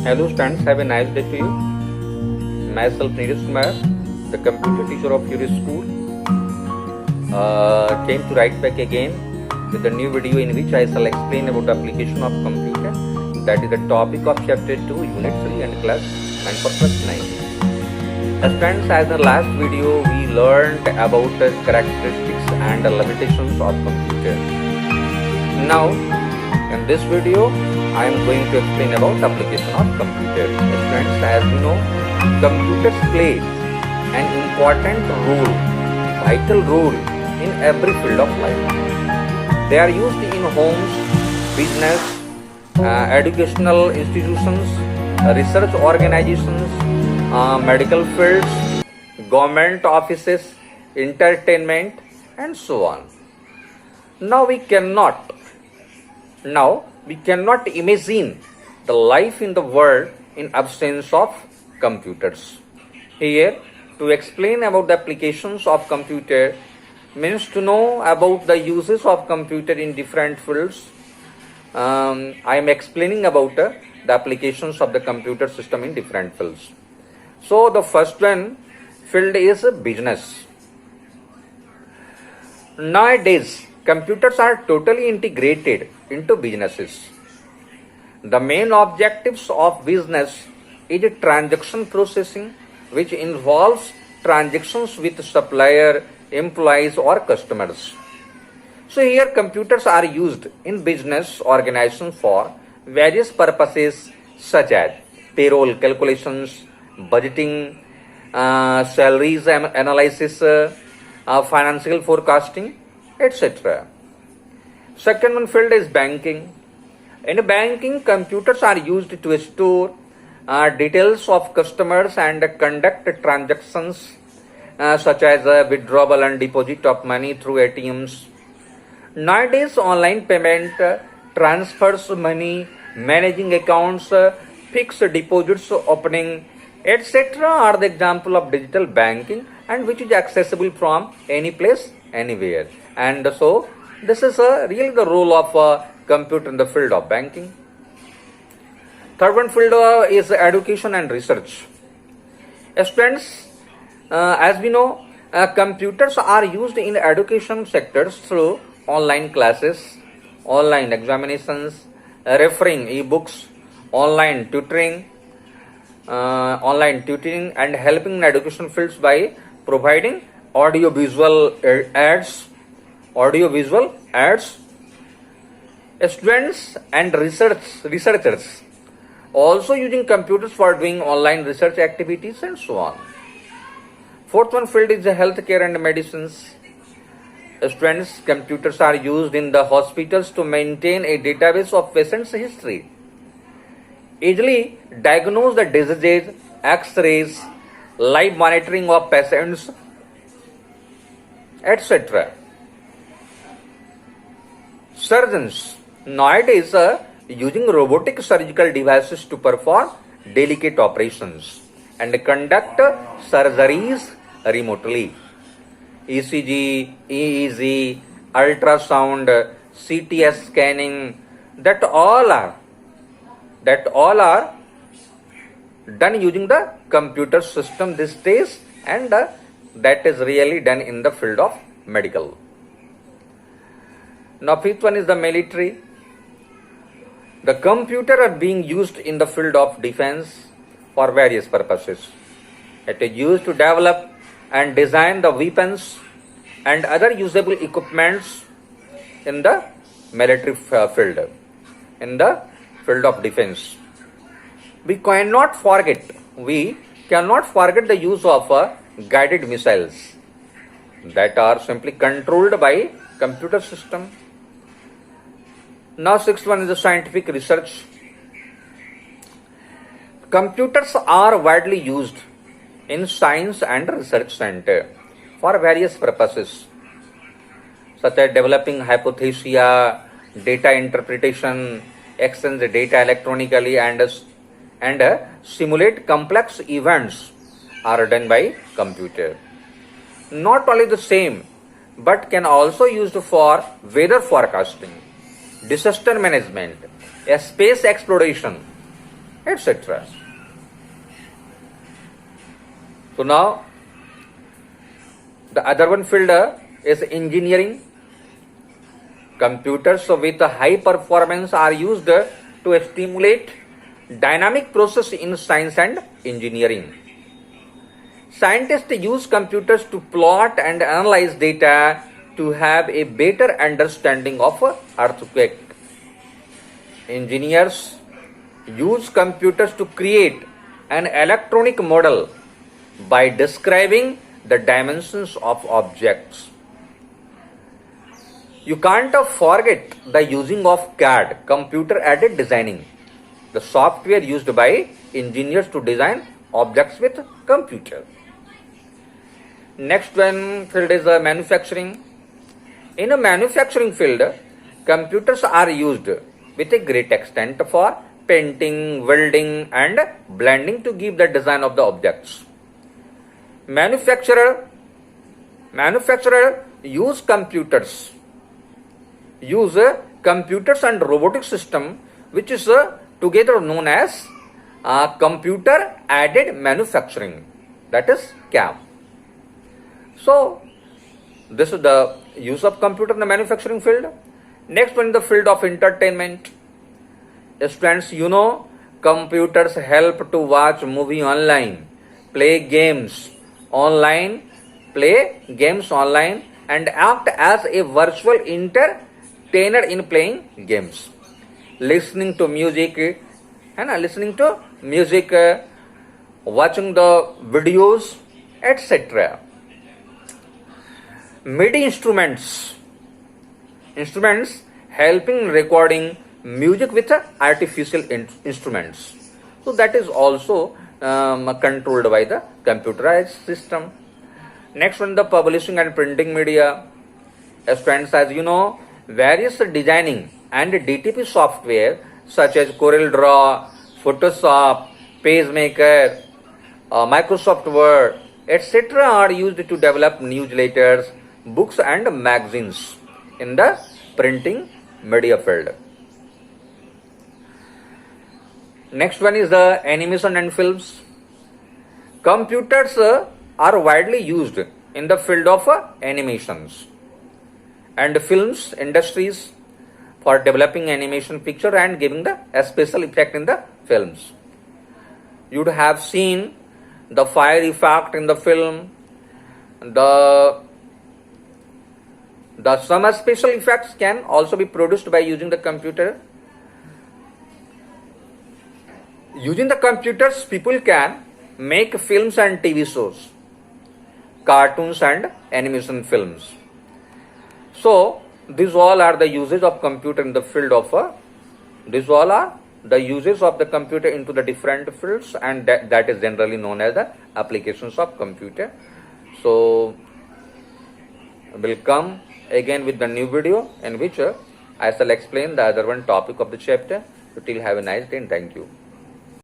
Hello students, have a nice day to you. Myself Neeraj Kumar, the computer teacher of your school, came to write back again with a new video in which I shall explain about the application of computer. That is the topic of chapter 2, unit 3 and for class 9. Students, as in the last video we learned about the characteristics and the limitations of computer. Now in this video I am going to explain about application of computer. Students, as you know, computers play an important role, vital role in every field of life. They are used in homes, business, educational institutions, research organizations, medical fields, government offices, entertainment, and so on. Now we cannot imagine the life in the world in absence of computers. Here, to explain about the applications of computer means to know about the uses of computer in different fields. I am explaining about the applications of the computer system in different fields. So the first one field is business. Nowadays, computers are totally integrated into businesses. The main objectives of business is transaction processing, which involves transactions with supplier, employees or customers. So here computers are used in business organizations for various purposes such as payroll calculations, budgeting, salaries analysis, financial forecasting, etc. Second one field is banking. In banking, computers are used to store details of customers and conduct transactions such as withdrawal and deposit of money through ATMs. Nowadays, online payment, transfers money, managing accounts, fixed deposits opening, etc. are the example of digital banking and which is accessible from any place, anywhere. And so, this is really the role of a computer in the field of banking. Third one field is education and research. Students, as we know, computers are used in education sectors through online classes, online examinations, referring e-books, online tutoring, and helping in education fields by providing audio-visual ads. Students and researchers also using computers for doing online research activities and so on. Fourth one field is the healthcare and medicines. Students, computers are used in the hospitals to maintain a database of patients' history, easily diagnose the diseases, X-rays, live monitoring of patients, etc. Surgeons nowadays are using robotic surgical devices to perform delicate operations and conduct surgeries remotely. ECG, EEG, ultrasound, CTS scanning, that all are done using the computer system these days, and that is really done in the field of medical. Now fifth one is the military. The computer are being used in the field of defense for various purposes. It is used to develop and design the weapons and other usable equipments in the military field, in the field of defense. We cannot forget the use of guided missiles that are simply controlled by computer system. Now sixth one is the scientific research. Computers are widely used in science and research center for various purposes such as developing hypotheses, data interpretation, exchange data electronically, and simulate complex events are done by computer. Not only the same, but can also used for weather forecasting, disaster management, space exploration, etc. So now the other one field is engineering. Computers with high performance are used to stimulate dynamic process in science and engineering. Scientists use computers to plot and analyze data to have a better understanding of earthquake. Engineers use computers to create an electronic model by describing the dimensions of objects. You can't forget the using of CAD, computer aided designing, the software used by engineers to design objects with computer. Next one field is manufacturing. In a manufacturing field, computers are used with a great extent for painting, welding and blending to give the design of the objects. Manufacturer use computers and robotic system, which is together known as computer aided manufacturing, that is CAM. So this is the use of computer in the manufacturing field. Next one, the field of entertainment. Students, computers help to watch movie online, play games online, and act as a virtual entertainer in playing games, listening to music, watching the videos, etc. MIDI instruments helping recording music with artificial instruments. So that is also controlled by the computerized system. Next one, the publishing and printing media. Students, as you know, various designing and DTP software such as CorelDRAW, Photoshop, PageMaker, Microsoft Word, etc. are used to develop newsletters, books and magazines in the printing media field. Next one is the animation and films. Computers are widely used in the field of animations and films industries for developing animation picture and giving the special effect in the films. You would have seen the fire effect in the film, the some special effects can also be produced by using the computer. Using the computers, people can make films and TV shows, cartoons and animation films. So these all are the uses of computer in the field of these all are the uses of the computer into the different fields, and that is generally known as the applications of computer. So we'll come again with the new video in which I shall explain the other one topic of the chapter. So till have a nice day and thank you.